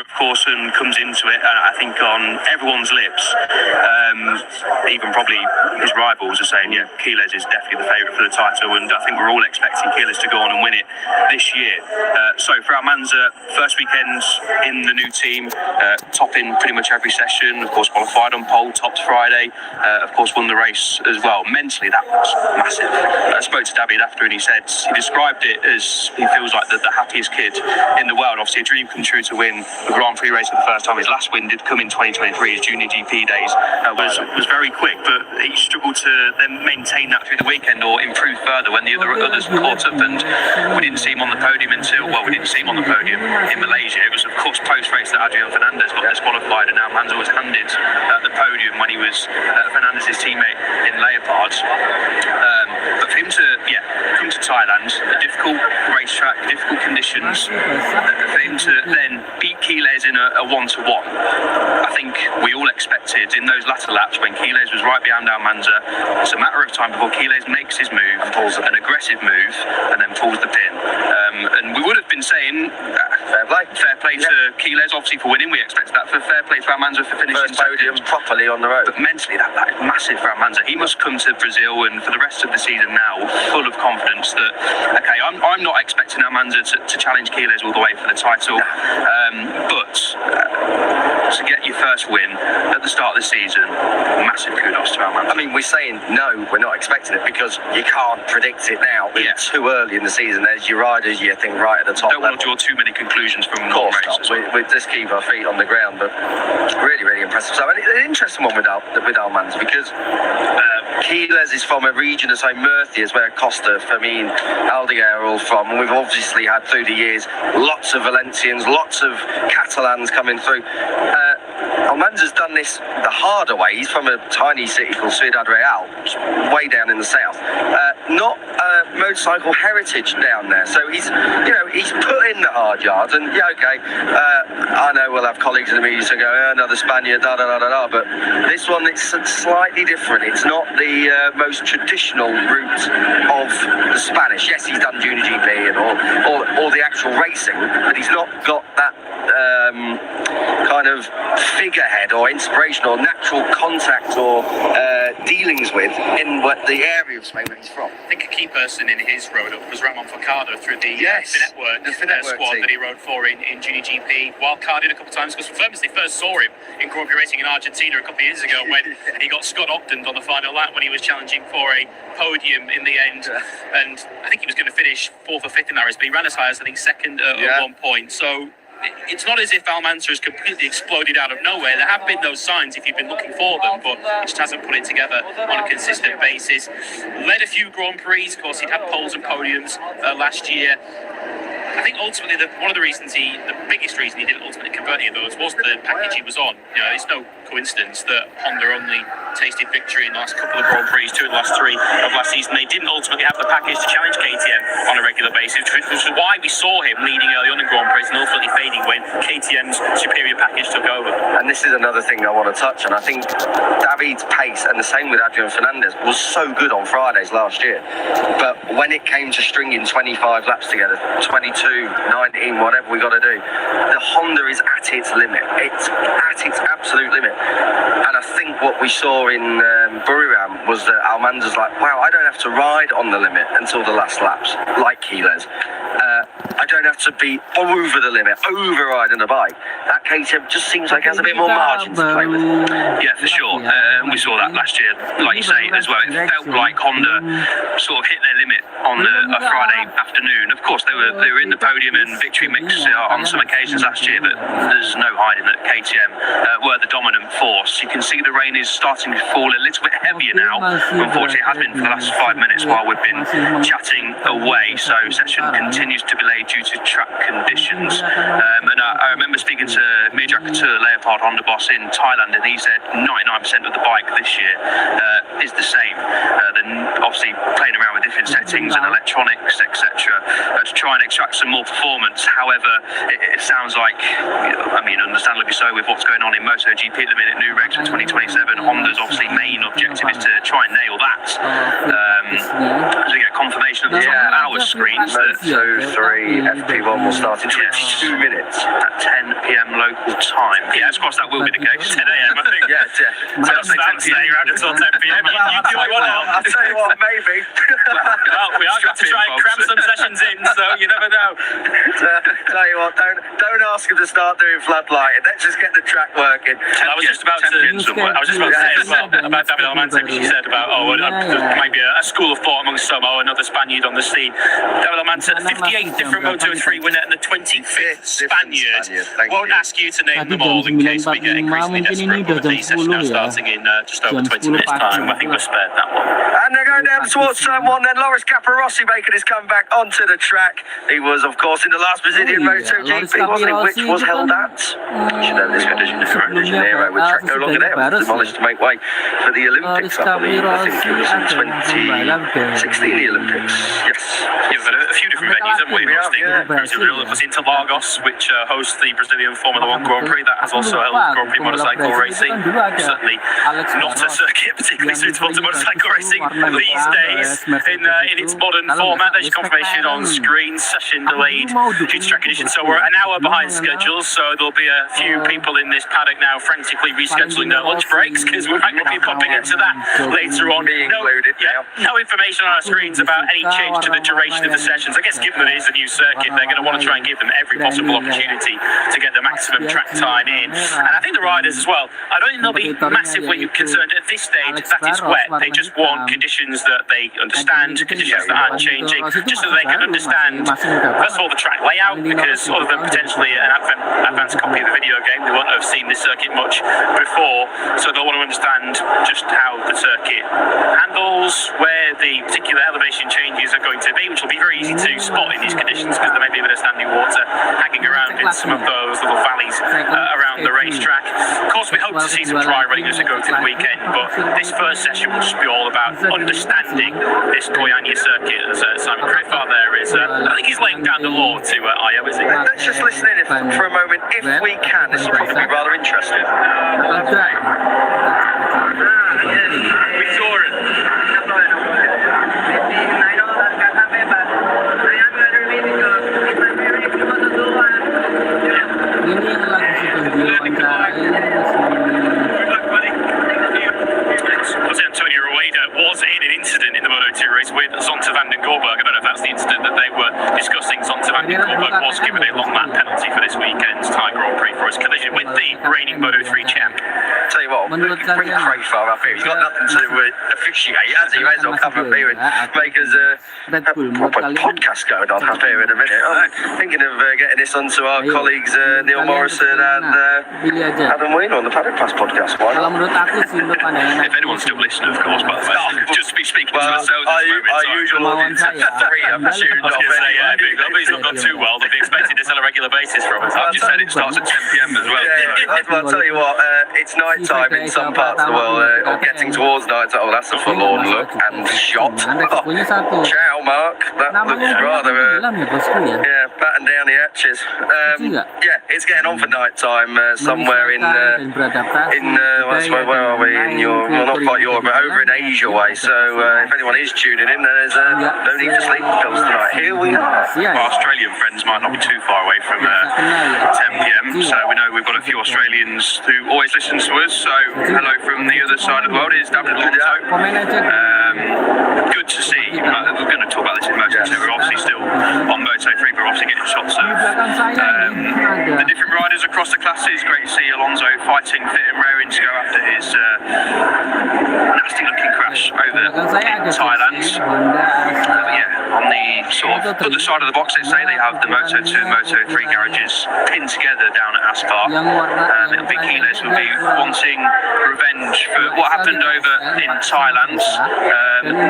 of course, and comes into it, I think on everyone's lips, even probably his rivals are saying, yeah, Keyless is definitely the favourite for the title, and I think we're all expecting Keyless to go on and win it this year. So for Almanza, first weekend in the new team, topping pretty much every session, of course qualified on pole, topped Friday, of course won the race as well. Mentally that was massive. I spoke to David after and he described it as he feels like the happiest kid in the world. Obviously a dream come true to win the Grand Prix race for the first time. His last win did come in 2023, his junior GP days was very quick, but he struggled to then maintain that through the weekend or improve further when the others caught up, and we didn't see him on the podium we didn't see him on the podium in Malaysia. It was of course post-race that Adrian Fernandez got disqualified, and now Almanza was handed the podium when he was Fernandez's teammate in Leopard. But for him to come to Thailand, a difficult racetrack, difficult conditions, for him to then beat Keyless in a one-to-one, I think we all expected in those latter laps when Keyless was right behind Almanza, it's a matter of time before Keyless makes his move, pulls an aggressive move, and then pulls the pin. And we would have been saying fair play to Keyless, obviously for winning. We expected that. For fair play to Almanza for finishing podium properly on the road. But mentally, that is massive for Almanza. He must come to Brazil and for the rest of the season now full of confidence that okay, I'm not expecting Almanza to challenge Keyless all the way for the title, but to get your first win at the start of the season, massive kudos to Almanza. I mean, we're saying no, we're not expecting it because you can't predict it now. It's too early in the season. There's your riders, you think right at the top. Don't want to draw too many conclusions from one race. We just keep our feet on the ground, but really, really impressive. So an interesting one with Almanza because Keyless is from a region as Murcia, is where Costa, Fermin, Aldeguer are all from. And we've obviously had through the years lots of Valencians, lots of Catalans coming through. Almanza's done this the harder way. He's from a tiny city called Ciudad Real, way down in the south. Not motorcycle heritage down there, so he's put in the hard yards. And I know we'll have colleagues in the media who go, another Spaniard, but this one it's slightly different. It's not the most traditional route of the Spanish. Yes, he's done junior GP and all the actual racing, but he's not got that kind of figurehead or inspiration or natural contact or dealings with in the area of Spain where he's from. I think a key person in his road up was Ramon Focado through the Finetwork squad team that he rode for in Junior GP. Wildcarded a couple of times because famously first saw him in Grand Prix racing in Argentina a couple of years ago when he got Scott Ogdened on the final lap when he was challenging for a podium in the end, and I think he was going to finish 4th or 5th in that race, but he ran as high as I think 2nd at one point. So it's not as if Almanza has completely exploded out of nowhere. There have been those signs if you've been looking for them, but he just hasn't put it together on a consistent basis. Led a few Grand Prix, of course, he'd had poles and podiums last year. I think ultimately one of the biggest reason he didn't ultimately convert any of those was the package he was on. It's no coincidence that Honda only tasted victory in the last couple of Grand Prix, 2 of the last 3 of last season. They didn't ultimately have the package to challenge KTM on a regular basis, which is why we saw him leading early on in Grand Prix and ultimately fading when KTM's superior package took over. And this is another thing I want to touch on. I think David's pace, and the same with Adrian Fernandez, was so good on Fridays last year. But when it came to stringing 25 laps together, 22, 19, whatever we got to do, the Honda is at its limit. It's at its absolute limit. And I think what we saw in Buriram was that Almanza's like, wow, I don't have to ride on the limit until the last laps, like Keyless. I don't have to be over the limit, overriding a bike. That KTM just seems like it has a bit more margin to play with. Yeah, for sure. We saw that last year, like you say, as well. It felt like Honda sort of hit their limit on a Friday afternoon. Of course, they were in the podium and victory mix on some occasions last year, but there's no hiding that KTM were the dominant force. You can see the rain is starting to fall a little bit heavier now. Unfortunately, it has been for the last 5 minutes while we've been chatting away, so session continues to be late due to track conditions. And I remember speaking to Mirja Couture, Leopard Honda boss in Thailand, and he said 99% of the bike this year is the same. Then obviously playing around with different settings and electronics, etc., to try and extract some more performance. However, it sounds like, understandably so, with what's going on in MotoGP at the minute, new regs for 2027, Honda's obviously main objective is to try and nail that. As we get confirmation of the top of our screens. Moto3 FP1 will start in 22 minutes. At 10 p.m. local time. Yeah, of course that will be the case. 10 a.m. I think. Yeah, That's staying around until 10 p.m. You do what you want now. I'll tell you what, maybe. Well, we are going to try and cram some sessions in, so you never know. Tell you what, don't ask him to start doing floodlighting. Let's just get the track working. I was just about to say as well about David Almante, which he said about maybe a school of thought amongst some, another Spaniard on the scene. David Almante, the 58th different Moto3 winner and the 25th Spaniard. Won't ask you to name them all in case we get increasingly desperate, but the session now starting in just over 20 minutes time. I think we're spared that one. And they're going down towards turn one then. Loris Capirossi making his comeback onto the track. He was, of course, in the last Brazilian MotoGP, wasn't he? Which was held at, you should know this, Rio de Janeiro, with track no longer there. It was demolished to make way for the Olympics, I believe. I think it was in 2016, the Olympics. Yes. Yeah, we've got a few different venues, haven't we? Brazil was Interlagos, which hosts the Brazilian Formula One Grand Prix. That has also held Grand Prix motorcycle racing. Certainly not a circuit particularly suitable to motorcycle racing these days in its modern format. There's confirmation on screen. Session delayed due to track conditions. So we're an hour behind schedule. So there'll be a few people in this paddock now frantically rescheduling their lunch breaks because we might be popping into that later on. No information on our screens about any change to the duration of the sessions. I guess given that it is a new circuit, they're going to want to try and give them every possible opportunity to get the maximum track time in. And I think the riders as well, I don't think they'll be massively concerned at this stage that it's wet. They just want conditions that they understand, conditions that aren't changing, just so they can understand, first of all, the track layout, because other than potentially an advanced copy of the video game, they won't have seen this circuit much before, so they'll want to understand just how the circuit handles, where the particular elevation changes are going to be, which will be very easy to spot in these conditions because there may be a bit of standing water hanging around in some of those little valleys around the racetrack. Of course, we hope to see some dry running as we go to the weekend, but this first session will just be all about understanding this Goiânia circuit. As Simon Criffar there is, I think he's laying down the law to Io, is he? Let's just listen in for a moment, if we can. This will probably be rather interesting. Was in an incident in the Moto2 race with Zonta van den Gorberg. I don't know if that's the incident that they were discussing. Zonta van den Gorberg was given a long lap penalty for this weekend's Thai Grand Prix for his collision with the reigning Moto3 champ. Tell you what, bring Crayfar up here. He's got nothing to do with officiate, has he? He may as well come up here and make us a proper podcast going on up here in a minute. I'm thinking of getting this onto our colleagues Neil Morrison and Adam Wheeler on the Paddock Pass podcast. Why not? If anyone's still listening, of course, by the way. Just be speaking to ourselves our usual audience of three have tuned off. Nobody's not gone too well. They'll be expecting this on a regular basis from us. I've just said it starts at 10 p.m. as well. Well, I'll tell you what, it's night time in some parts of the world, or getting towards night time. Oh, that's a forlorn look and shot. Oh, ciao, Mark. That looks rather, batten down the hatches. Yeah, it's getting on for night time somewhere in where are we? In Europe, well, not quite Europe, but over in Asia way. So if anyone is tuning in, there's no need for sleeping pills tonight. Here we are. Our Australian friends might not be too far away from 10 p.m. So we know we've got a few Australians who always listen to us. So hello from the other side of the world. Is David Alonso. Good to see. We're going to talk about this in Moto2. We're obviously still on Moto3. We're obviously getting shots of the different riders across the classes. Great to see Alonso fighting fit and raring to go after his nasty looking crash over in Thailand. On the sort of other side of the box, let's say, they have the Moto2 and Moto3 garages pinned together down at Aspar. It'll be Keyless will be wanting revenge for what happened over in Thailand.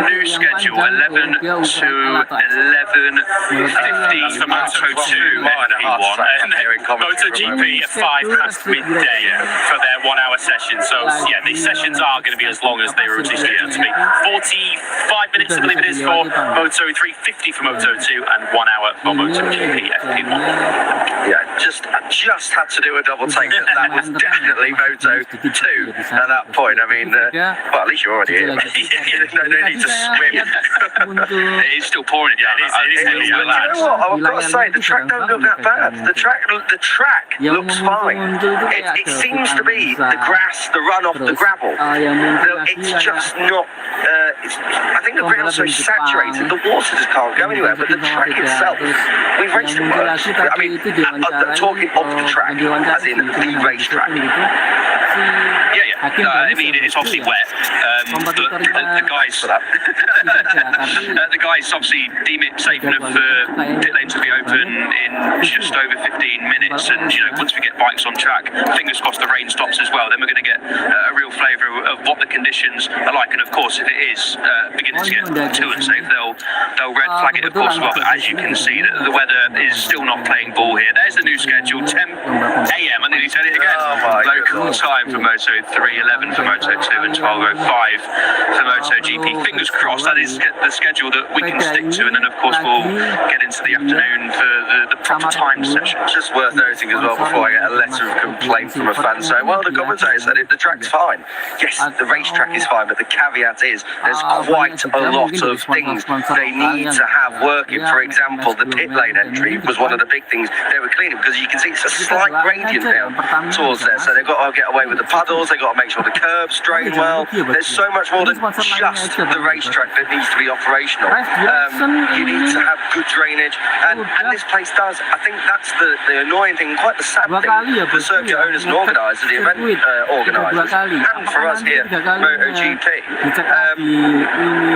New schedule 11 to 11:50 for Moto2 MP1 and MotoGP at 5 past midday for their 1 hour session. So yeah, these sessions are going to be as long as they were originally scheduled to be. 45 minutes, I believe it is, for Moto3, 50 for Moto2, and 1 hour for MotoGP FP1. Yeah, just just had to do a double take. That was definitely Moto 2 at that point. I mean, well, at least you're already here. No need to swim. It is still pouring it down. It is heavy, You know what? I've got to say, the track don't look that bad. The track looks fine. It seems to be the grass, the runoff, the gravel. It's just not. I think the ground's so saturated, the water just can't go anywhere. But the track itself, we've raced it worse. I mean, I'm talking of the track, as in the racetrack. I mean, it's obviously wet. The guys for that. The guys obviously deem it safe enough for pit lanes to be open in just over 15 minutes. And once we get bikes on track, fingers crossed the rain stops as well. Then we're going to get a real flavour of what the conditions are like. And of course, if it is beginning to get too unsafe, they'll red flag it, of course, as well. But as you can see, the weather is still not playing ball here. There's the new schedule: 10 a.m. I nearly said it again. Local time for Moto 3, 11 for Moto 2, and 12:05 for Moto GP. Fingers crossed that is the schedule that we can stick to, and then of course we'll get into the afternoon for the proper time session. Just worth noting as well before I get a letter of complaint from a fan saying, well, the commentator said the track's fine. Yes, the racetrack is fine, but the caveat is there's quite a lot of things they need to have working. For example, the pit lane entry was one of the big things they were cleaning, because you can see it's a slight gradient down towards there, so they've got to get away with the puddles, they've got to make sure the curbs drain well. There's so much more than just the racetrack that needs to be operational. You need to have good drainage, and this place does. I think that's the annoying thing, quite the sad thing for circuit owners and organisers, the event organisers, and for us here, MotoGP,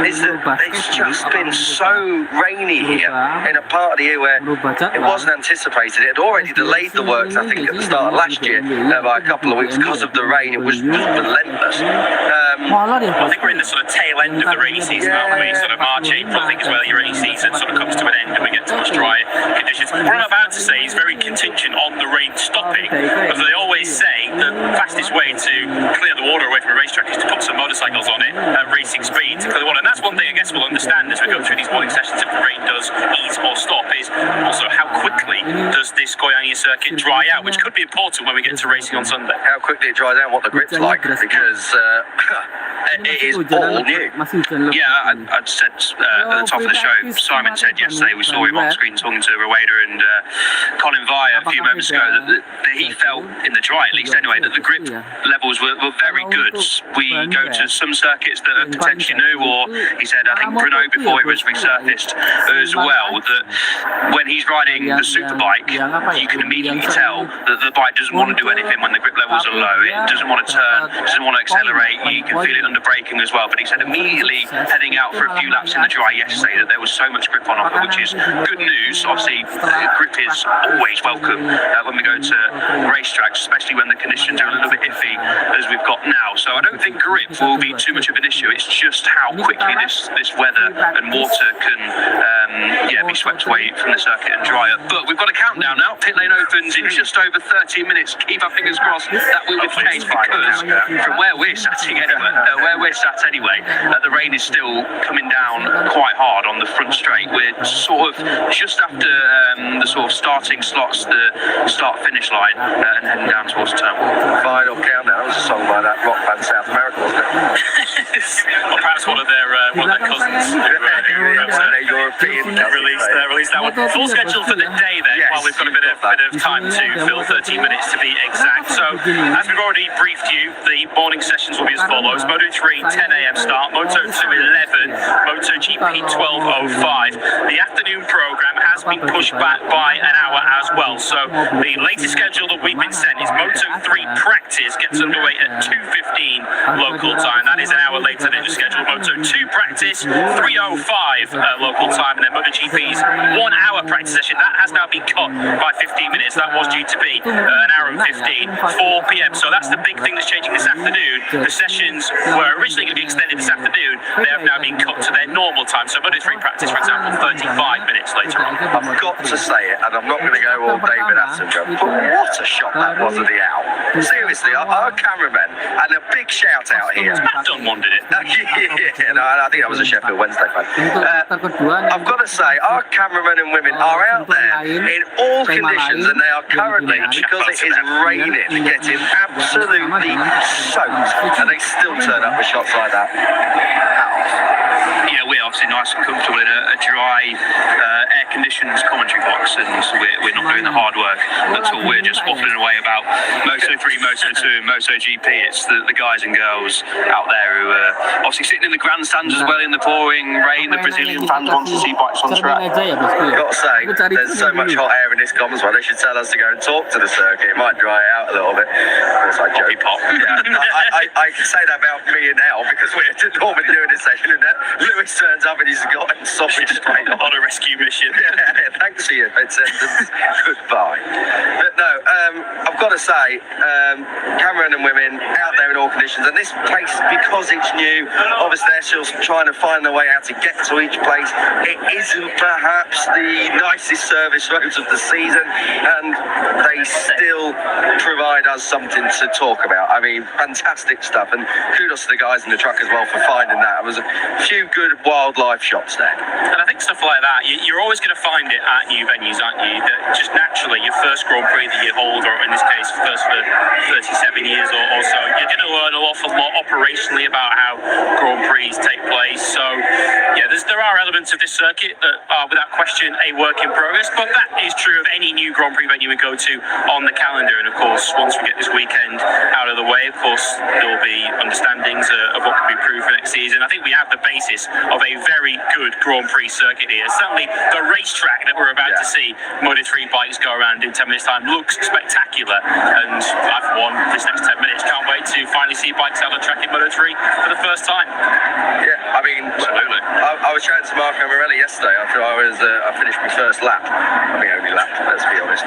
is that it's just been so rainy here in a part of the year where it wasn't anticipated. It had already delayed the works, I think, at the start of last year by a couple of weeks because of the rain. It was relentless. I think we're in the sort of tail end of the rainy season, aren't we? Sort of March, April, I think is where the rainy season sort of comes to an end and we get to much drier conditions. What I'm about to say is very contingent on the rain stopping, because they always say the fastest way to clear the water away from a racetrack is to put some motorcycles on it at racing speed to clear the water. And that's one thing I guess we'll understand as we go through these morning sessions, if the rain does ease or stop, is also how quickly does this Goiânia circuit dry out, which could be important when we get to racing on Sunday. How quickly it dries out, what the grip's like, because it is all new. Yeah, I'd said at the top of the show, Simon said yesterday, we saw him on screen talking to Rueda and Colin Via a few moments ago, that he felt, in the dry at least anyway, that the grip levels were very good. We go to some circuits that are potentially new, or he said, I think Bruno, before he was resurfaced as well, that when he's riding the superbike, you can immediately tell that the bike doesn't want to do anything when the grip levels are low. It doesn't want to turn, doesn't want to accelerate. You can feel it under braking as well. But he said immediately heading out for a few laps in the dry yesterday that there was so much grip on offer, which is good news. Obviously, grip is always welcome when we go to racetracks, especially when the conditions are a little bit iffy as we've got now. So I don't think grip will be too much of an issue. It's just how quickly this weather and water can be swept away from the circuit and dry up. But we've got a countdown now. Pit lane opens in just over 13 minutes. Keep our fingers crossed that will be the case, because from where we're sat anyway, the rain is still coming down quite hard on the front straight. We're sort of just after the sort of starting slots, the start-finish line, and heading down towards turn one. Final countdown. That was a song by that rock band South America, wasn't it? Or perhaps one of their cousins who European released that one. Full schedule for the day then. Yes. Well, we've got a bit of time to fill 13 minutes to be exact. So, as we've already briefed you, the morning sessions will be as follows: Moto 3, 10 a.m. start; Moto 2, 11; Moto GP, 12:05. The afternoon program has been pushed back by an hour as well. So, the latest schedule that we've been sent is Moto 3 practice gets underway at 2:15 local time. That is an hour later than the schedule. Moto 2 practice, 3:05 local time, and then Moto GP's 1 hour practice session that has now been cut by 15 minutes. That was due to be an hour and 15, 4 p.m. So that's the big thing that's changing this afternoon. The sessions were originally going to be extended this afternoon. They have now been cut to their normal time. So Moto 3 practice, for example, 35 minutes later on. I've got to say it, and I'm not going to go all David Attenborough, but what a shot that was of the owl. Seriously, our cameramen, and a big shout out here. Matt done wonders. it. Yeah, no, I think that was a Sheffield Wednesday fan. I've got to say, our cameramen and women are out there in all conditions, and they are currently, because it is raining, getting absolutely soaked, and they still turn up with shots like that. Yeah, we're obviously nice and comfortable in a dry, air-conditioned commentary box, and we're not doing the hard work at all. We're just waffling away about Moto3, Moto2, and MotoGP. It's the guys and girls out there who are obviously sitting in the grandstands as well in the pouring rain. The Brazilian fans want to see bikes on track. I've got to say, there's so much hot air in this comms one. They should tell us to go and talk to the circuit. It might dry out a little bit. Of course, I joke. Pop. Yeah, I can say that about me and Al, because we're normally doing this session, and Lewis turns up and he's got sausage straight on On a rescue mission. Yeah, thanks for your attendance. Goodbye. But no, I've got to say, cameramen and women out there in all conditions, and this place, because it's new, obviously they're still trying to find their way out to get to each place. It isn't perhaps the nicest service roads of the season, and they still provide us something to talk about. I mean, fantastic stuff, and kudos to the guys in the truck as well for finding that. There was a few good wildlife shots there. And I think stuff like that, you're always going to find it at new venues, aren't you? That just naturally, your first Grand Prix that you hold, or in this case, first for 37 years or so, you're going to learn an awful lot operationally about how Grand Prix take place. So, yeah, there are elements of this circuit that are, without question, a work in progress, but that is true of any new Grand Prix venue we go to on the calendar. And of course, once we get this weekend out of the way, of course, there will be understandings of what can be improved for next season. I think we have the basis of a very good Grand Prix circuit here. Certainly, the racetrack that we're about to see Moto3 bikes go around in 10 minutes' time looks spectacular. And I've won this next 10 minutes. Can't wait to finally see bikes out on the track in Moto3 for the first time. Yeah, I mean, absolutely. I was chatting to Marco Morelli yesterday after I finished my first lap. I mean, only lap, let's be honest.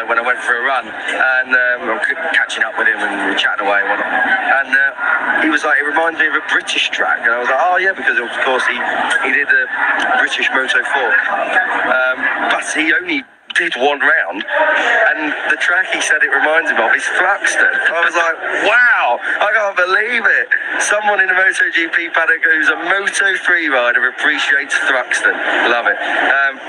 When I went for a run, and I'm catching up with him and we're chatting away and whatnot. And he was like, it reminds me of a British track. And I was like, oh yeah, because of course he did the British Moto 4. But he only did one round, and the track he said it reminds him of is Thruxton. I was like, wow, I can't believe it. Someone in the MotoGP paddock who's a Moto3 rider appreciates Thruxton. Love it.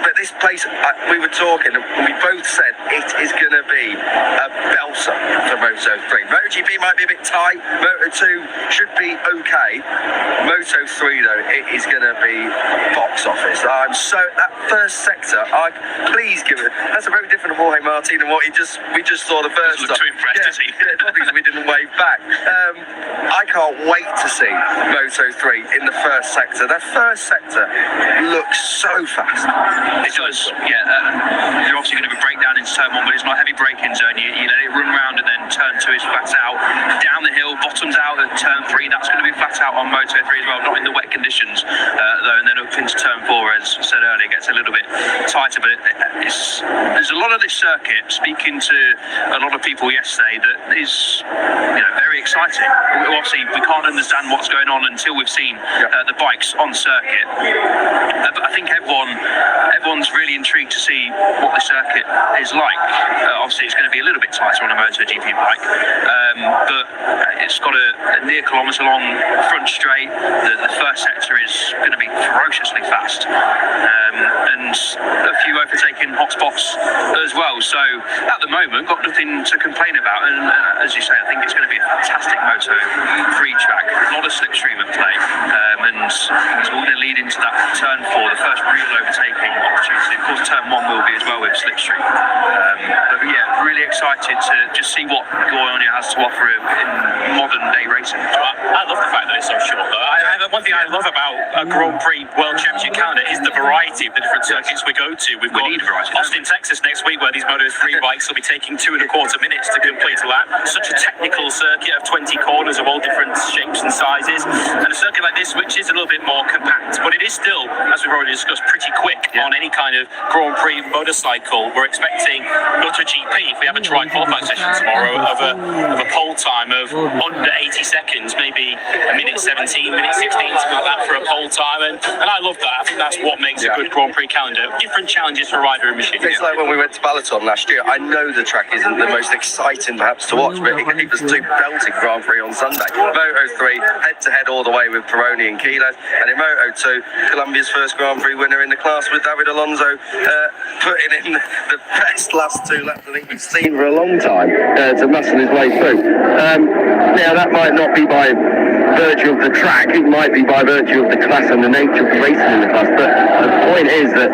But this place, we were talking, and we both said it is going to be a belter for Moto3. MotoGP might be a bit tight, Moto2 should be okay. Moto3 though, it is going to be box office. That first sector, please give it. That's a very different Jorge Martin than what we just saw the first time. Too impressed, is he? Probably because we didn't wave back. I can't wait to see Moto3 in the first sector. That first sector looks so fast. It does, yeah. You're obviously going to be breakdown into turn one, but it's not a heavy braking zone. You let it run round, and then turn two is flat out. Down the hill, bottoms out at turn three. That's going to be flat out on Moto3 as well, not in the wet conditions though. And then up into turn four, as I said earlier, gets a little bit tighter, but there's a lot of this circuit, speaking to a lot of people yesterday, that is very exciting. Obviously, we can't understand what's going on until we've seen the bikes on circuit. But I think everyone's really intrigued to see what the circuit is like. Obviously, it's going to be a little bit tighter on a MotoGP bike, but it's got a near kilometre long front straight. The first sector is going to be ferociously fast, and a few overtaking hotspots as well. So at the moment, got nothing to complain about. And as you say, I think it's going to be a fantastic Moto3 track. A lot of slipstream at play, and it's all going to lead into that turn four, the first real overtaking opportunity. Of course, turn one will be as well with slipstream. But yeah, really excited to just see what Goiânia has to offer in modern day racing. I love the fact that it's so short, though. One thing I love about a Grand Prix World Championship calendar is the variety of the different circuits we go to. We need variety. Austin, Texas next week, where these Moto3 bikes will be taking 2.25 minutes to complete a lap. Such a technical circuit of 20 corners of all different shapes and sizes. And a circuit like this, which is a little bit more compact, but it is still, as we've already discussed, pretty quick on any kind of Grand Prix motorcycle. We're expecting MotoGP, if we have a dry qualifying session tomorrow, of a pole time of under 80 seconds, maybe a minute 17, minute 16, something like that for a pole time. different, and I love that. I think that's what makes a good Grand Prix calendar. Different challenges for rider and machine. It's like when we went to Balaton last year. I know the track isn't the most exciting perhaps to watch, but it was two belting Grand Prix on Sunday. Moto 3, head-to-head all the way with Peroni and Keyless, and in Moto 2, Colombia's first Grand Prix winner in the class with David Alonso putting in the best last 2 laps I think we've seen for a long time to muscle his way through. Now that might not be by virtue of the track, it might be by virtue of the class and the nature of the racing in the class, but the point is that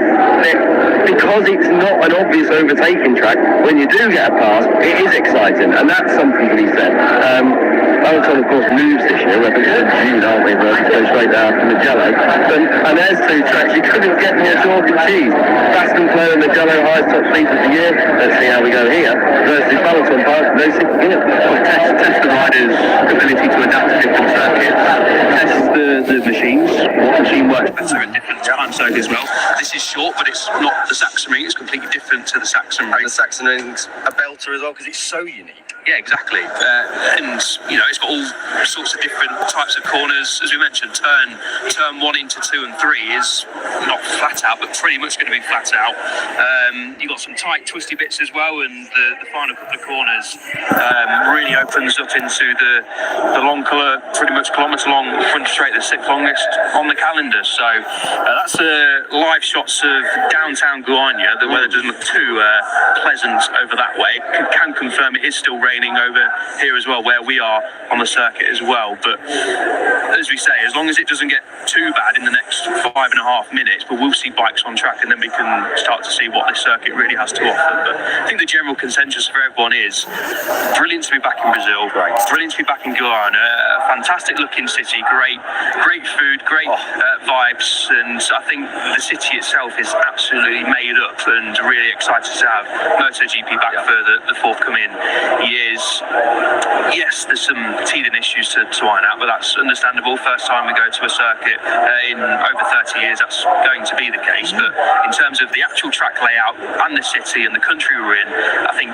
because it's not an obvious overtaking track, when you do get a pass, it is exciting, and that's something to be said. Balaton, of course, moves this year. We're in June, aren't we? We'll go straight down from Magello. And there's 2 tracks you couldn't get more chalk and cheese. Baston Flow and Magello, highest top speed of the year. Let's see how we go here. Versus Balaton Park, no 6th gear. Test the rider's ability to adapt to different circuits. Test the machines. What machine works better at different time circuits as well. This is short, but it's not the Saxon ring. It's completely different to the Saxon ring. And the Saxon ring's a belter as well because it's so unique. Yeah, exactly. And, you know, it's got all sorts of different types of corners. As we mentioned, turn 1 into 2 and 3 is not flat out, but pretty much going to be flat out. You've got some tight, twisty bits as well, and the final couple of corners really opens up into the long colour, pretty much kilometre long front straight, the 6th longest on the calendar. So that's live shots of downtown Guarnia. The weather doesn't look too pleasant over that way. Can confirm it is still raining over here as well, where we are on the circuit as well. But as we say, as long as it doesn't get too bad in the next 5.5 minutes, but we'll see bikes on track, and then we can start to see what this circuit really has to offer. But I think the general consensus for everyone is brilliant to be back in Brazil, brilliant to be back in Guyana, fantastic looking city, great food, great vibes, and I think the city itself is absolutely made up, and really excited to have MotoGP back for the forthcoming years. Yes, there's some teething issues to iron out, but that's understandable. First time we go to a circuit in over 30 years, that's going to be the case. But in terms of the actual track layout and the city and the country we're in, I think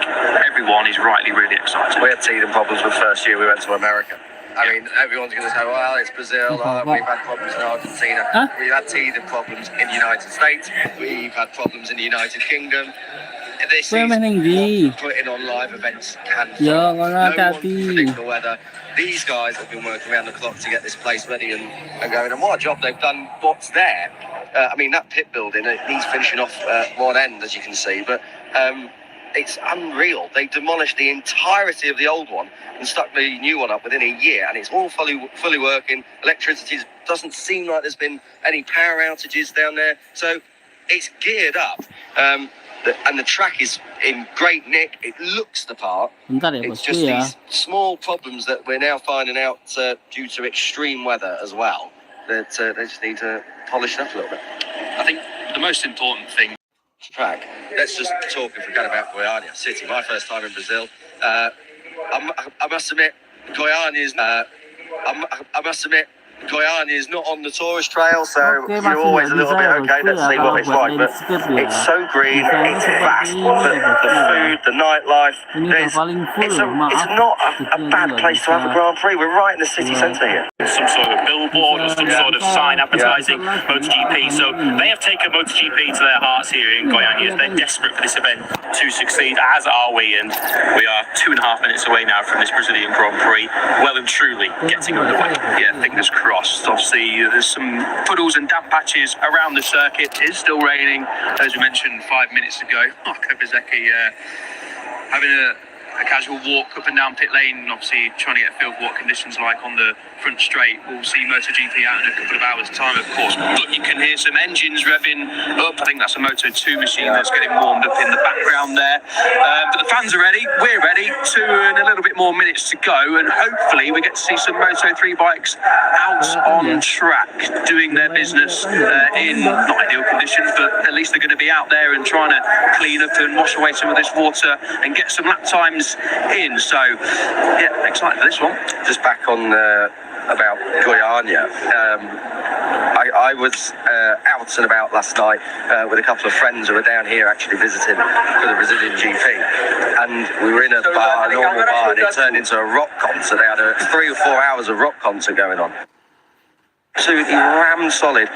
everyone is rightly really excited. We had teething problems the first year we went to America. I mean, everyone's going to say, well, it's Brazil, we've had problems in Argentina. We've had teething problems in the United States, we've had problems in the United Kingdom. This is putting on live events can no one can predict the weather. These guys have been working around the clock to get this place ready and going, and what a job they've done. What's there, I mean, that pit building, it needs finishing off one end, as you can see, but it's unreal. They demolished the entirety of the old one and stuck the new one up within a year, and it's all fully working. Electricity doesn't seem like there's been any power outages down there, so it's geared up. And the track is in great nick. It looks the part. It's just these small problems that we're now finding out due to extreme weather as well, that they just need to polish it up a little bit. I think the most important thing track. Let's just talk, if we can, about Goiânia City. My first time in Brazil. I must admit, Goiânia is not on the tourist trail, so you're always a little bit okay. Let's see what it's like. But it's so green, it's vast. The food, the nightlife. It's not a bad place to have a Grand Prix. We're right in the city centre here. Some sort of billboard or some sort of sign advertising MotoGP. So they have taken MotoGP to their hearts here in Goiânia. They're desperate for this event to succeed, as are we. And we are 2.5 minutes away now from this Brazilian Grand Prix. Well and truly getting underway. Yeah, fingers crossed. Obviously, there's some puddles and damp patches around the circuit. It is still raining, as we mentioned 5 minutes ago. Marco Bezzecchi having a casual walk up and down pit lane, obviously trying to get a feel for what conditions are like on the front straight. We'll see MotoGP out in a couple of hours' time, of course, but you can hear some engines revving up. I think that's a Moto2 machine that's getting warmed up in the background there. But the fans are ready, we're ready. 2 and a little bit more minutes to go, and hopefully we get to see some Moto3 bikes out on track doing their business in not ideal conditions, but at least they're going to be out there and trying to clean up and wash away some of this water and get some lap times in. So yeah, excited for this one. Just back on about Goiânia. I was out and about last night with a couple of friends who were down here actually visiting for the Brazilian GP, and we were in a normal bar, and it turned into a rock concert. They had 3 or 4 hours of rock concert going on. absolutely rammed solid.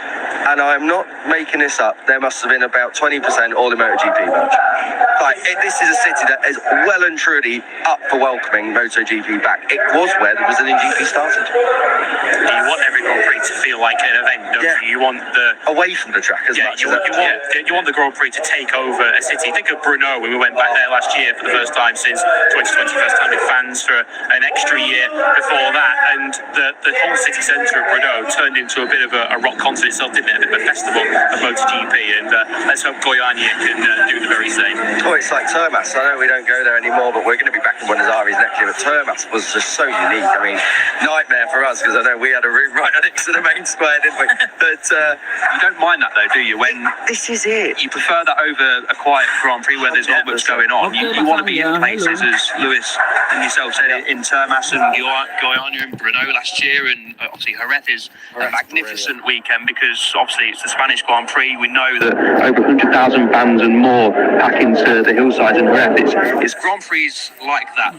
And I'm not making this up. There must have been about 20% all in MotoGP match. This is a city that is well and truly up for welcoming MotoGP back. It was where the Brazilian GP started. You want every Grand Prix to feel like an event, don't you? You want the away from the track as much. You want the Grand Prix to take over a city. Think of Brno when we went back there last year for the first time since 2020, first time with fans for an extra year before that, and the whole city centre of Brno turned into a bit of a rock concert itself, didn't it? A bit of a festival of MotoGP, and let's hope Goiânia can do the very same. Oh, it's like Termas. I know we don't go there anymore, but we're going to be back in Buenos Aires next year. But Termas was just so unique. I mean, nightmare for us because I know we had a route right next to the main square, didn't we? But you don't mind that though, do you? When this is it, you prefer that over a quiet Grand Prix where there's not much going on. You want to be in places, as Lewis and yourself said, in Termas and Goiânia and Brno last year, and obviously Jerez is a magnificent weekend because obviously it's the Spanish Grand Prix. We know that Over 100,000 fans and more pack into the hillsides in Jerez. it's Grand Prix like that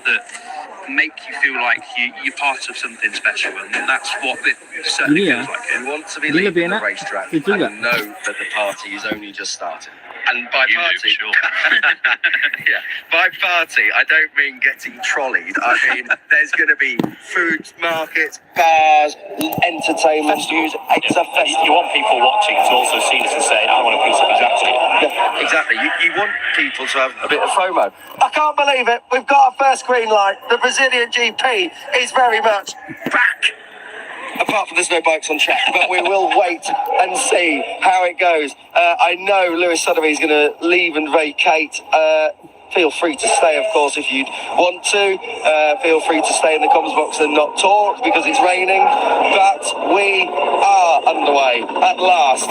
make you feel like you're part of something special, and that's what it certainly feels like. You want to be leaving the racetrack and know that the party is only just starting. And by party, sure. by party, I don't mean getting trolleyed. I mean, there's going to be food markets, bars, entertainment, music. It's a festival. You want people watching to also see this and say, I want a piece of exactly. Yeah, exactly. You want people to have a bit of FOMO. I can't believe it. We've got our first green light. The Brazilian GP is very much back. Apart from there's no bikes on track, but we will wait and see how it goes. I know Lewis Sotheby is going to leave and vacate. Feel free to stay, of course, if you'd want to. Feel free to stay in the comms box and not talk because it's raining. But we are underway at last.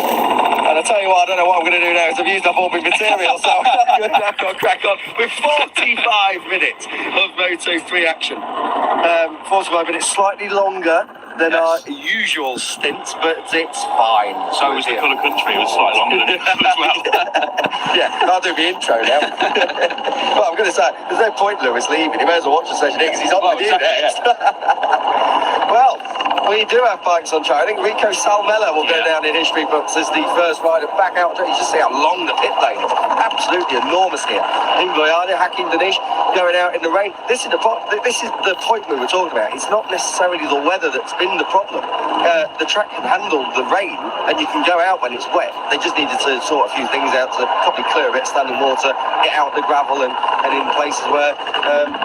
And I tell you what, I don't know what I'm going to do now because I've used up all my material. So I'm going to have to crack on with 45 minutes of Moto3 action. 45 minutes, slightly longer than our usual stints, but it's fine. So was the colour country, it was slightly longer than it as well. Yeah, I'll do the intro now. Well, I'm going to say, there's no point Lewis leaving. He may as well watch the session because he's on with you next. Well, we do have bikes on track. I think Rico Salmela will go down in history books as the first rider back out. You just see how long the pit lane is. Absolutely enormous here. In Goiânia, Hakim Danish going out in the rain. This is the point we were talking about. It's not necessarily the weather that's been the problem. The track can handle the rain and you can go out when it's wet. They just needed to sort a few things out to probably clear a bit of standing water, get out the gravel and in places where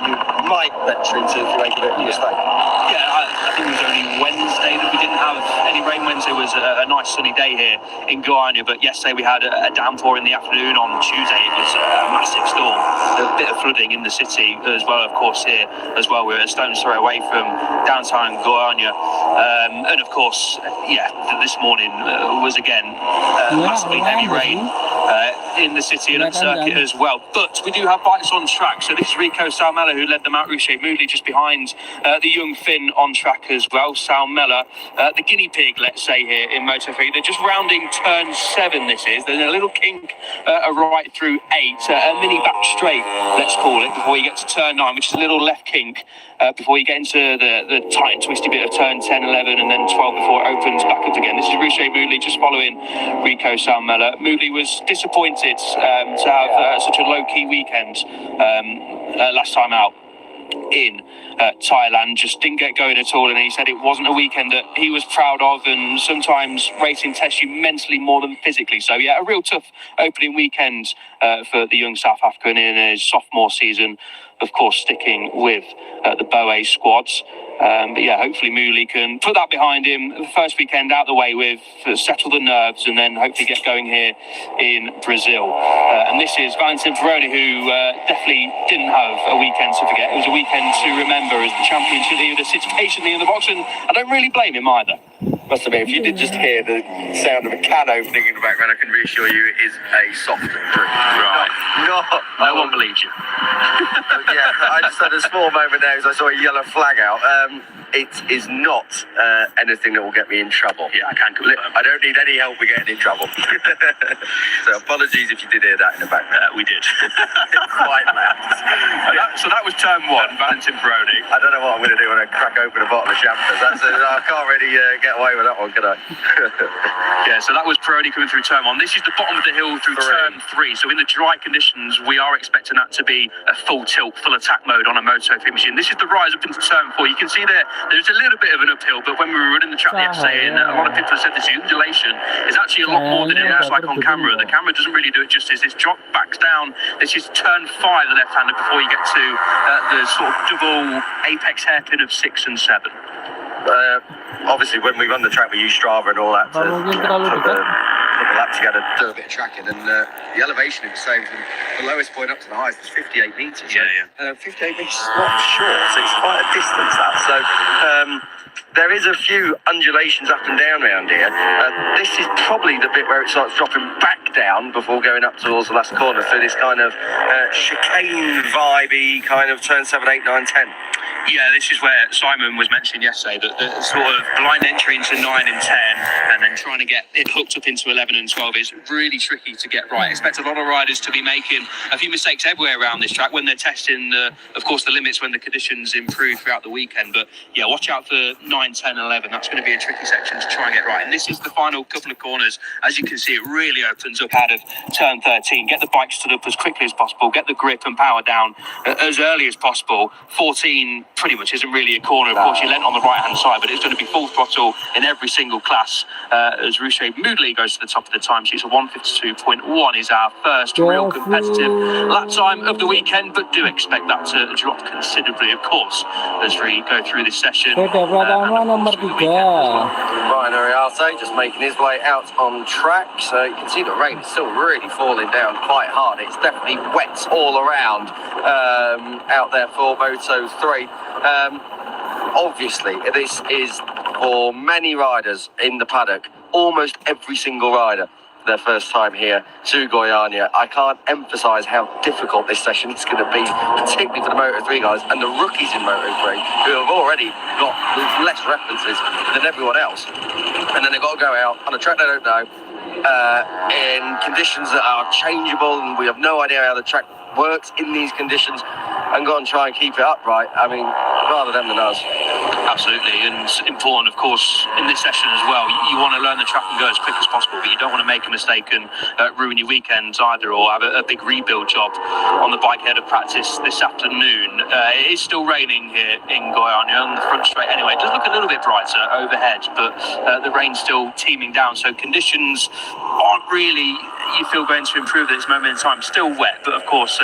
you might venture into if you make a bit of a mistake. Yeah, I think it was only Wednesday that we didn't have any rain. Wednesday was a nice sunny day here in Goiânia, but yesterday we had a downpour in the afternoon. On Tuesday it was a massive storm, a bit of flooding in the city as well, of course, here as well. We're a stone's throw away from downtown Goiânia. And of course, this morning was again massively heavy rain in the city and at circuit as well. But we do have bikes on track. So this is Rico Salmela who led them out. Ruche Moodley just behind the young Finn on track as well. Salmela, the guinea pig, let's say, here in Moto3. They're just rounding turn 7, this is. There's a little kink right through 8, a mini back straight, let's call it, before you get to turn 9, which is a little left kink. Before you get into the tight and twisty bit of turn 10, 11 and then 12 before it opens back up again. This is Ruche Moodley just following Rico Salmela. Moodley was disappointed to have such a low-key weekend last time out in Thailand, just didn't get going at all, and he said it wasn't a weekend that he was proud of, and sometimes racing tests you mentally more than physically. So a real tough opening weekend for the young South African in his sophomore season, of course sticking with the Boe squads. But hopefully Mooley can put that behind him. The first weekend out the way with, settle the nerves, and then hopefully get going here in Brazil. And this is Valentin Peroni, who definitely didn't have a weekend to forget. It was a weekend to remember as the championship leader sits patiently in the box, and I don't really blame him either. Must have been, if you did just hear the sound of a can opening in the background, I can reassure you it is a soft drink. Right. No one believes you. I just had a small moment there as I saw a yellow flag out. It is not anything that will get me in trouble. Yeah, I can confirm. I don't need any help with getting in trouble. So apologies if you did hear that in the background. We did. Quite loud. So that was turn 1, Valentin Peroni. I don't know what I'm going to do when I crack open a bottle of champagne. I can't really get away with with that one, could I? Yeah, so that was Peroni coming through turn 1. This is the bottom of the hill through turn 3. So in the dry conditions, we are expecting that to be a full tilt, full attack mode on a Moto3 machine. This is the rise up into turn 4. You can see there's a little bit of an uphill, but when we were running the track yesterday, and a lot of people have said this, the undulation is actually a lot more than it looks like on camera. The camera doesn't really do it justice. This drop backs down. This is turn 5, the left-hander, before you get to the sort of double apex hairpin of 6 and 7. Obviously, when we run the track, we use Strava and all that to put the lap together, do a bit of tracking, and the elevation it was saying from the lowest point up to the highest was 58 metres. Yeah. 58 metres is not short, so it's quite a distance that. So there is a few undulations up and down around here. This is probably the bit where it starts dropping back down before going up towards the last corner through this kind of chicane vibey kind of turn 7, 8, 9, 10. Yeah, this is where Simon was mentioning yesterday that the sort of blind entry into 9 and 10 and then trying to get it hooked up into 11 and 12 is really tricky to get right. I expect a lot of riders to be making a few mistakes everywhere around this track when they're testing, of course, the limits when the conditions improve throughout the weekend. But yeah, watch out for 9, 10, 11. That's going to be a tricky section to try and get right. And this is the final couple of corners. As you can see, it really opens up out of turn 13. Get the bike stood up as quickly as possible. Get the grip and power down as early as possible. 14 pretty much isn't really a corner. Of course, you lent on the right-hand side, but it's going to be full throttle in every single class as Rouchet moodily goes to the top of the time sheet. So 1:52.1 is our first real competitive lap time of the weekend, but do expect that to drop considerably, of course, as we go through this session. Ryan Ariarte just making his way out on track, so you can see the rain is still really falling down quite hard. It's definitely wet all around out there for Moto3. Obviously, this is for many riders in the paddock, almost every single rider, their first time here to Goiânia. I can't emphasise how difficult this session is going to be, particularly for the Moto3 guys and the rookies in Moto3 who have already got less references than everyone else. And then they've got to go out on a track they don't know, in conditions that are changeable, and we have no idea how the track works in these conditions, and go and try and keep it upright. I mean, rather them than us. Absolutely, and it's important, of course, in this session as well. You want to learn the track and go as quick as possible, but you don't want to make a mistake and ruin your weekends either, or have a big rebuild job on the bike ahead of practice this afternoon. It is still raining here in Goiânia on the front straight anyway. It does look a little bit brighter overhead, but the rain's still teeming down, so conditions aren't really, you feel, going to improve at this moment in time. Still wet, but of course,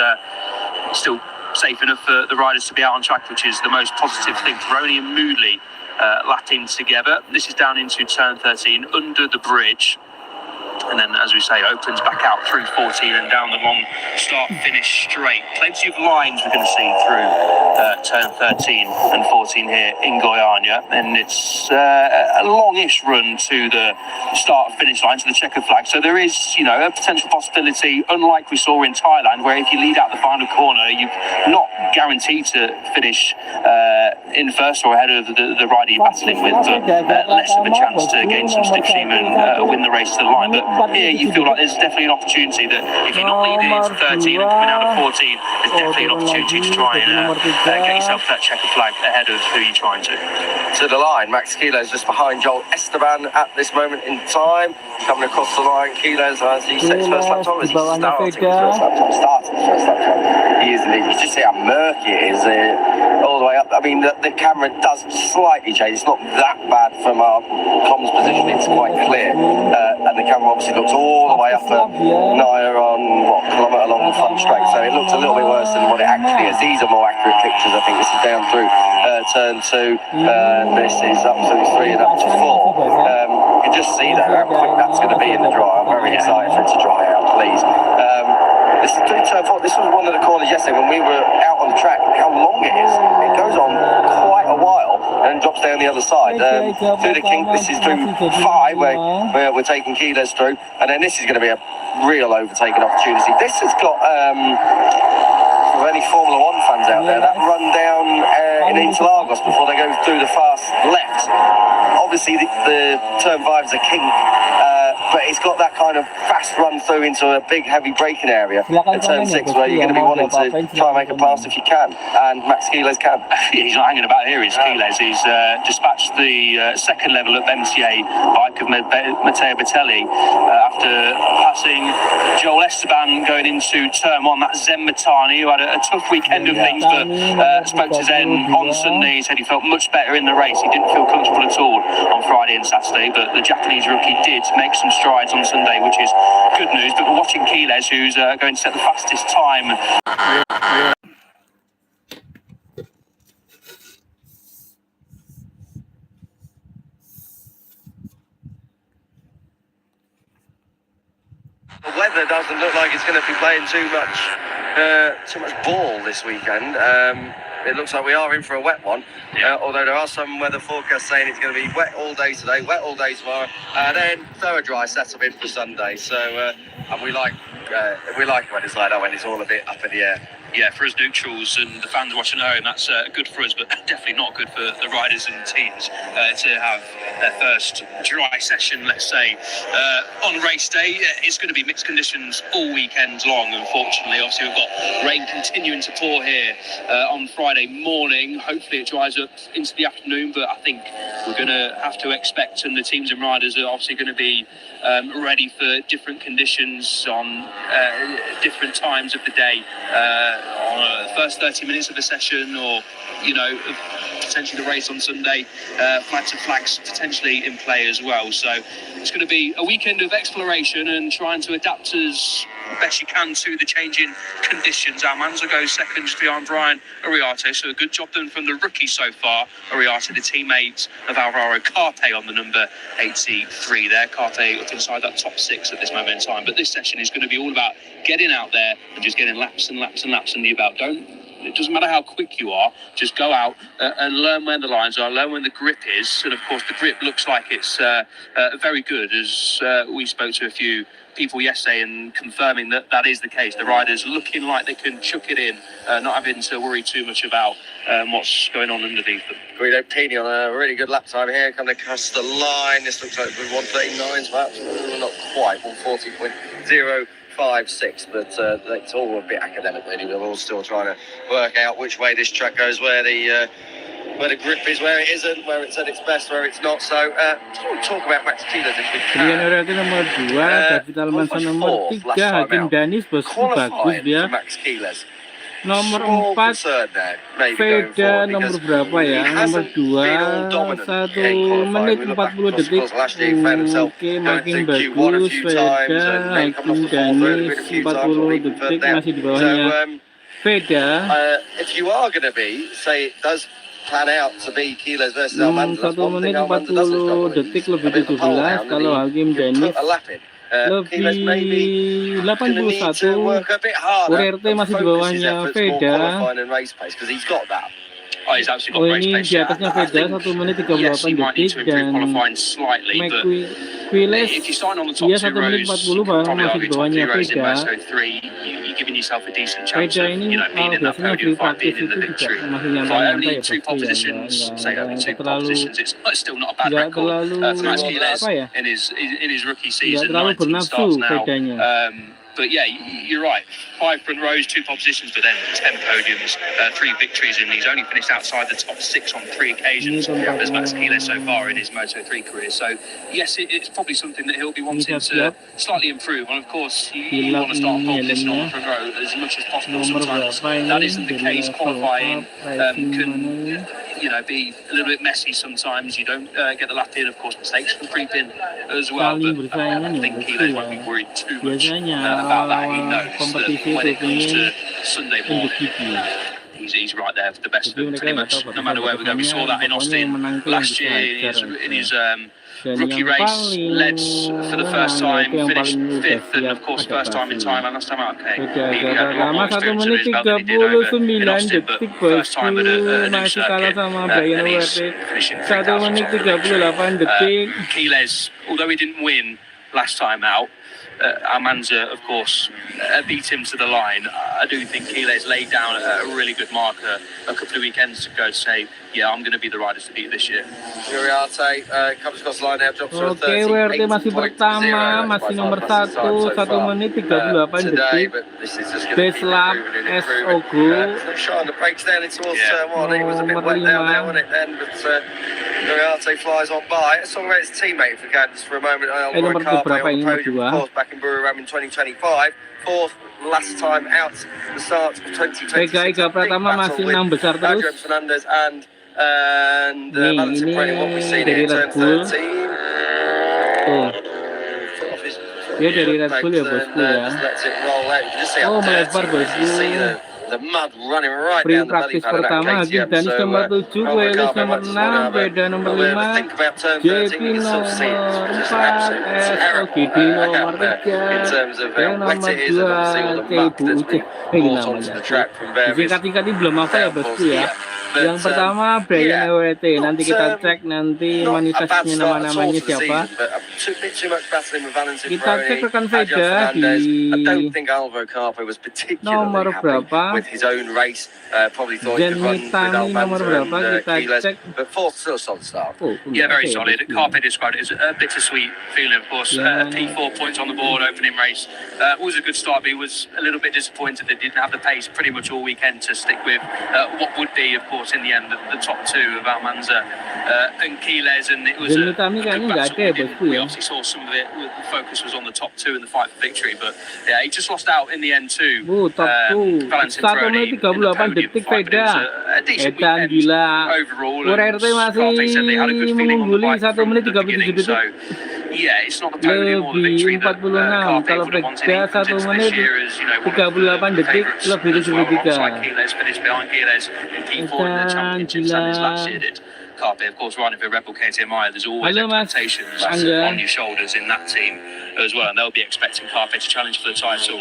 still safe enough for the riders to be out on track, which is the most positive thing. Peroni and Moodley lapping together. This is down into turn 13 under the bridge, and then, as we say, opens back out through 14 and down the long start-finish straight. Plenty of lines we're going to see through turn 13 and 14 here in Goiânia, and it's a longish run to the start-finish line, to the checker flag. So there is, a potential possibility, unlike we saw in Thailand, where if you lead out the final corner, you're not guaranteed to finish in first or ahead of the rider you're battling with, but less of a chance to gain some slipstream and win the race to the line. But here you feel like there's definitely an opportunity that if you're not leading into 13 and coming out of 14, there's definitely an opportunity to try and get yourself that checker flag ahead of who you're trying to. To the line, Max Kilo's just behind Joel Esteban at this moment in time. Coming across the line, Kilo's he sets first lap time. Is he starting his first lap time? Starting his first lap time. He is indeed. You just see how murky it is all the way up. I mean, the camera does slightly change. It's not that bad from our comms position. It's quite clear. And the camera obviously looks all the way up at Naya on, kilometre along the front straight. So it looks a little bit worse than what it actually is. These are more accurate pictures. I think this is down through turn 2. This is up through 3 and up to 4. You can just see there how quick that's going to be in the dry. I'm very excited for it to dry out, please. This is through turn 4. This was one of the corners yesterday when we were out on the track. How long it is. It goes on quite a while and drops down the other side. Through the kink, this is through 5 where we're taking Kilos through. And then this is going to be a real overtaking opportunity. This has got... for any Formula 1 fans out there, that run down in Interlagos before they go through the fast left. Obviously, the turn 5 is a kink, but it's got that kind of fast run through into a big, heavy braking area in turn 6 where you're going to be wanting to try and make a pass if you can, and Max Quiles can. He's not hanging about here, is Quiles. He's dispatched the second level of MTA bike of Matteo Batelli after passing Joel Esteban going into turn 1. That's Zen Matani, who had a tough weekend of things, but spoke to Zen on Sunday. He said he felt much better in the race. He didn't feel comfortable at all on Friday and Saturday, but the Japanese rookie did make some strides on Sunday, which is good news. But we're watching Quiles, who's going to set the fastest time. The weather doesn't look like it's going to be playing too much ball this weekend. It looks like we are in for a wet one, although there are some weather forecasts saying it's going to be wet all day today, wet all day tomorrow, and then thorough dry setup in for Sunday. So, and we like it when it's like that, when it's all a bit up in the air. Yeah, for us neutrals and the fans watching at home, that's good for us, but definitely not good for the riders and teams to have their first dry session, let's say, on race day. It's going to be mixed conditions all weekend long, unfortunately. Obviously, we've got rain continuing to pour here on Friday morning. Hopefully it dries up into the afternoon, but I think we're going to have to expect, and the teams and riders are obviously going to be ready for different conditions on different times of the day. On the first 30 minutes of the session, or potentially the race on Sunday, flags and flags potentially in play as well. So it's going to be a weekend of exploration and trying to adapt as best you can to the changing conditions. Our Manzo goes second just behind Brian Ariarte, so a good job done from the rookie so far. Ariarte, the teammate of Alvaro Carte on the number 83 there. Carte up inside that top 6 at this moment in time. But this session is going to be all about getting out there and just getting laps and laps and laps under your belt. It doesn't matter how quick you are, just go out and learn where the lines are, learn when the grip is. And of course the grip looks like it's very good, as we spoke to a few people yesterday and confirming that is the case. The riders looking like they can chuck it in, not having to worry too much about what's going on underneath them. Guido Pini on a really good lap time here, coming across the line. This looks like 1:39s, perhaps not quite, 1:40.056, but it's all a bit academic really. We're all still trying to work out which way this track goes, where the grip is, where it isn't, where it's at its best, where it's not. So we'll talk about Max Quiles if we can. Nomor 2, David Almanza nomor 3, Hakim Danis bosku bagus dia. Max Quiles. Nomor 4, Veda nomor berapa ya? Nomor 2, 1 menit 40 detik. Oke, makin bagus Veda. Hakim Danis 40 detik, masih di bawahnya Veda. If you are going to be, say it does plan out to be Quiles versus Almanza, 1 menit 40 detik lebih 17 kalau Hakim Danis lebih 81. URT masih di bawahnya Veda. Ini di atasnya Veda 1 menit 38 detik, dan Quiles dia 1 menit 40 bahkan masih di bawahnya Veda. Veda ini biasanya free practice itu juga masih nyantai-nyantai ya, pasti nggak terlalu apa ya, nggak terlalu bernafsu Vedanya. But yeah, you're right. 5 front rows, 2 pole positions, but then 10 podiums, 3 victories, and he's only finished outside the top 6 on 3 occasions as Max Quiles so far in his Moto3 career. So yes, it's probably something that he'll be wanting to slightly improve. And of course, you want to start pole position on the front row as much as possible. Sometimes that isn't the case. Qualifying can be a little bit messy sometimes. You don't get the lap in. Of course, mistakes can creep in as well. But I think Quiles won't be worried too much about that. He knows that when it comes to Sunday morning, he's right there for the best of pretty much no matter where we go. We saw that in Austin last year in his rookie race, led for the first time, finished 5th, and of course first time in Thailand, last time out. Okay, he had a lot more experience under his belt than he did over in Austin, but first time at a new circuit, and he's finishing 3,000 1 menit 38 detik. Quiles, although he didn't win, last time out. Almanza, of course, beat him to the line. I do think Keeler's laid down a really good marker a couple of weekends ago to say, yeah, I'm going to be the riders to beat this year. Uriarte comes across the line now, drops to a Oke, WRT masih pertama, masih nomor 1, 1 menit 38 detik. Base lap SOGO nomor 5. Uriarte flies on by. Let's talk about his teammate if we can, just for a moment. Nomor berapa ini? Nomor 2. Of course, back in Buriram in 2025. Fourth last time out the start of 2026. Ega Pratama masih 6 besar terus. Adrian Fernandez and Valentin Brennan, what we've seen here in turn 13. Oh. Dia dari Red Bull ya bosku ya. Oh, melebar bosku. Free practice pertama, Danis nomor 7, Welis nomor 6, Beda nomor 5, JP nomor 4, SOGD nomor 3, yang nomor 2, CIBU Uceh. Ini namanya. Tingkat-tingkat ini belum apa ya bosku ya. Yang pertama Brian EWT, nanti kita cek nanti manifestnya nama-namanya siapa. Kita cek rekan Veda di nomor berapa. Zenitani nomor berapa kita cek. Yeah, very solid. Carpe described it as a bittersweet feeling, of course. P4 points on the board, opening race. Was a good start, but he was a little bit disappointed that he didn't have the pace pretty much all weekend to stick with what would be, of course, in the end, the top two of Almanza and Keeles, and it was a good battle. We obviously saw some of it. The focus was on the top two in the fight for victory, but yeah, he just lost out in the end too. Top 2, 1 menit 38 detik Veda. Edan gila. WRT masih mengungguli 1 menit 37 detik. Lebih 46. Kalau Veda 1 menit 38 detik lebih dari 73. Carpe, of course, riding for Rebel KTMI, there's always expectations on your shoulders in that team as well, and they'll be expecting Carpe to challenge for the title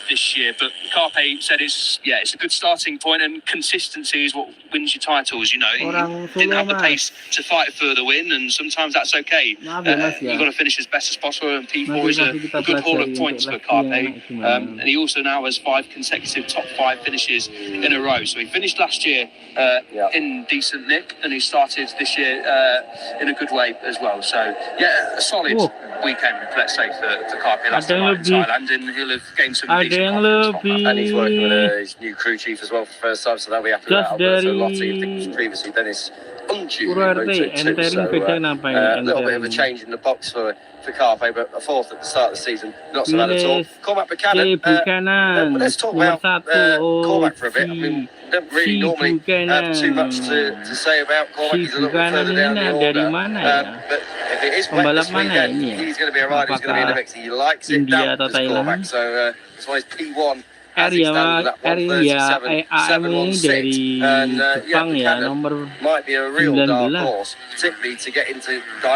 this year. But Carpe said it's a good starting point, and consistency is what wins your titles. You know, he didn't have the pace to fight for the win, and sometimes that's okay. You've got to finish as best as possible, and P4 is a good haul of points for Carpe. And he also now has 5 consecutive top 5 finishes in a row. So he finished last year in decent nick, and he started this year in a good way as well. So yeah, a solid weekend, let's say, for Carpe last time in Thailand, and he'll have gained some decent confidence. And he's working with his new crew chief as well for the first time, so they'll be happy with that. So Lottie, I think previously Dennis undue Moto 2, so a little bit of a change in the box for Carpe, but a 4th at the start of the season, not so bad at all. Cormac Buchanan, let's talk about Cormac for a bit. I mean, don't really normally have too much to say about Cormac. He's a little bit further down the order, but if it is wet this weekend, he's going to be a rider who's going to be in the mix. He likes it damp as Cormac, so that's why he's P1. Area AM ini dari Jepang ya, nomor 19.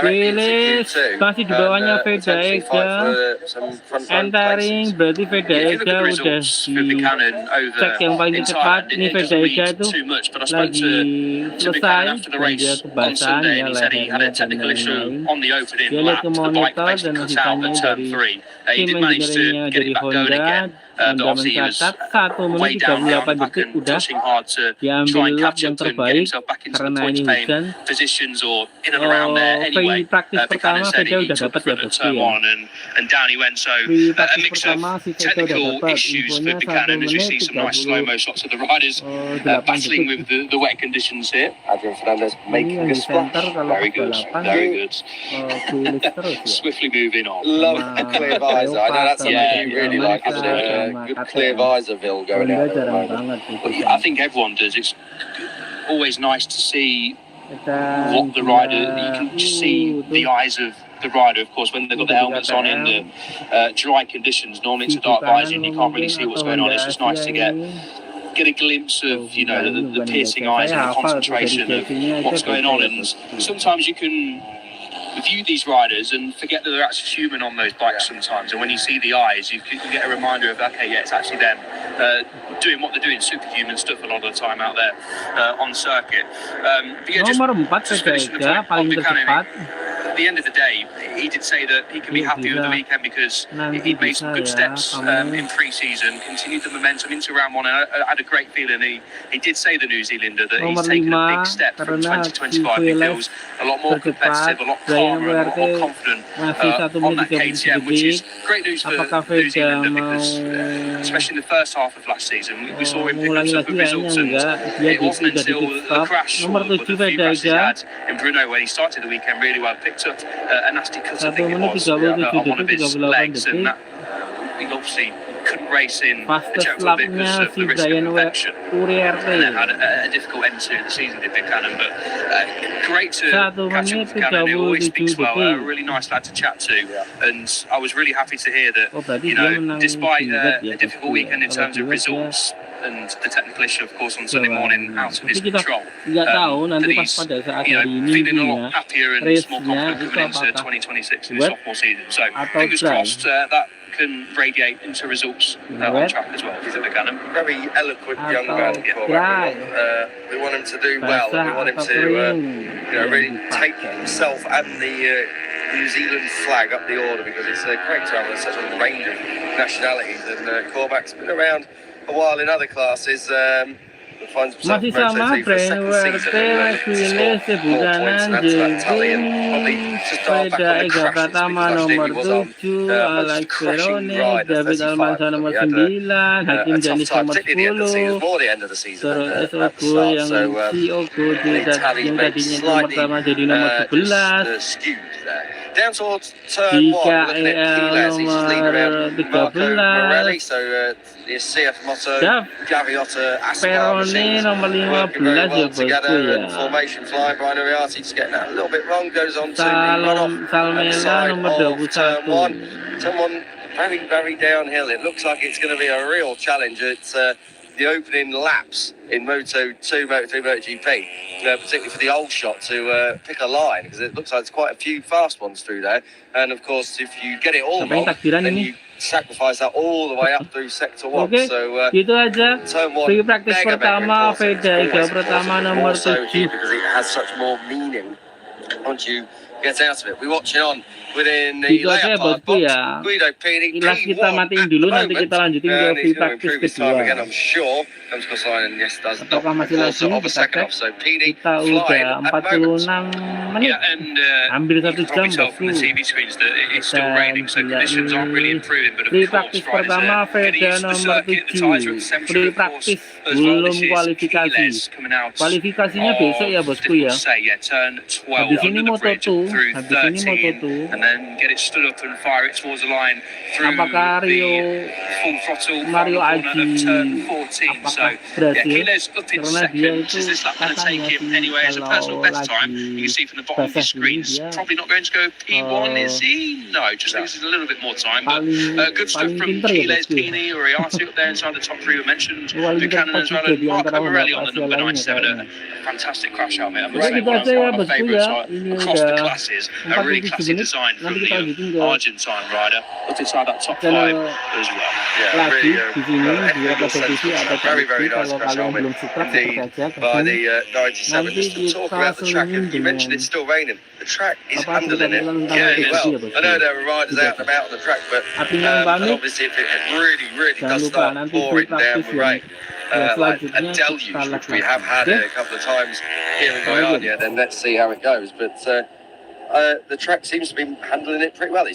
Felix masih di bawahnya Veda Ega. Entering berarti Veda Ega udah cek yang paling cepat. Ini Veda Ega tuh lagi selesai dan dia kebasan ya lehernya dan lain-lain. Dia lihat ke monitor dan masih tanya dari tim engineeringnya dari Honda. Honda mencatat 1 menit 38 detik udah diambil lap yang terbaik karena ini hujan. Free practice pertama Veda udah dapat ya bosku ya. Free practice pertama si Veda udah dapat infonya 1 menit 38 detik. Ini yang di center kalau balapan Felix terus ya. Swiftly moving on. Love the clear visor. I know that's something you really like, isn't it? Good clear visorville going out. I think everyone does. It's always nice to see what the rider. You can just see the eyes of the rider, of course, when they've got the helmets on in the dry conditions. Normally it's a dark visor and you can't really see what's going on. It's just nice to get a glimpse of, you know, the piercing eyes and the concentration of what's going on. And sometimes you can view these riders and forget that they're actually human on those bikes sometimes, and when you see the eyes you can get a reminder of, okay, yeah, it's actually them doing what they're doing, superhuman stuff a lot of the time out there on circuit. But yeah, nomor 4 Veda paling tercepat. the end of the day, he did say that he can be happy with the weekend because he'd made some good steps in pre-season, continued the momentum into round one, and I had a great feeling. He did say, the New Zealander, that he's taken a big step from 2025. He feels a lot more competitive, a lot calmer, and a lot more confident on that KTM, which is great news for the New Zealander because, especially in the first half of last season, we saw him pick up some good results, and it wasn't until the crash with a few crashes he had in Brunei when he started the weekend really well, picked up a nasty cut, I think it was, on one of his legs, and that he obviously couldn't race in the gentle bit because of the risk of infection, and then had a difficult end to the season, did Buchanan. But great to catch up with Buchanan. He always speaks well, a really nice lad to chat to, and I was really happy to hear that, you know, despite a difficult weekend in terms of results and the technical issue, of course, on Sunday morning out of his control, that he's, you know, feeling a lot happier and more confident coming into 2026 in his sophomore season. So fingers crossed that can radiate into results on track as well. He's a Buchanan. Very eloquent young man. We want him to do well. We want him to you know, really take himself and the New Zealand flag up the order, because it's great to have such a range of nationalities, and Cormack's been around a while in other classes. Masih sama WRT Wiles Buchanan Jevin sepeda Ega Pratama nomor 7, Alex Verone, David Almansa nomor 9, Hakim Janis nomor 10, terus Ogo yang si Ogo yang tadinya nomor pertama jadi nomor 11, Down towards turn one, looking at Quiles, he's leading around Marco Morelli, so the CF Moto, Gaviota, Peroni nomor 15 ya bosku ya. Formation flying by Nuriati, just getting that a little bit wrong, goes on to Salmela nomor 21. Turn one, very, very downhill. It looks like it's going to be a real challenge. It's the opening laps in Moto 2, Moto 3, MotoGP, particularly for the old shot to pick a line, because it looks like there's quite a few fast ones through there. And of course, if you get it all wrong, then you sacrifice that all the way up through sector 1. Oke, so gitu aja. turn one, Free practice pertama, Vega pertama nomor 7. Because it has such more meaning once you get out of it. We're watching on within the Gitu aja ya bosku ya. Guido Pini, Kilas kita matiin dulu, nanti kita lanjutin ke free practice kedua. I'm sure. Apakah masih lagi kita udah 46 menit, hampir 1 jam bosku. Free practice pertama Vega nomor 7. Free practice belum kualifikasi. Kualifikasinya besok ya bosku ya. Habis ini Moto2, apakah Mario Aji apakah berhasil, karena dia itu katanya sih kalau lagi basah ini dia paling pinter ya bosku ya. Paling pinter juga di antara beberapa Asia lainnya. Oke, gitu aja ya bosku ya. Ini udah 47 menit, nanti kita lanjutin ke channel lagi di sini di Rapid TV atau TV. Kalau kalian belum subscribe, subscribe aja ke sini. Nanti kita selingin dengan apa kita bilang tentang TV ya bosku. Artinya pamit, jangan lupa nanti free practice yang selanjutnya kita lakukan. We have had it a couple of times here in Guyana, then let's see how it goes. But the track seems to be handling it pretty well.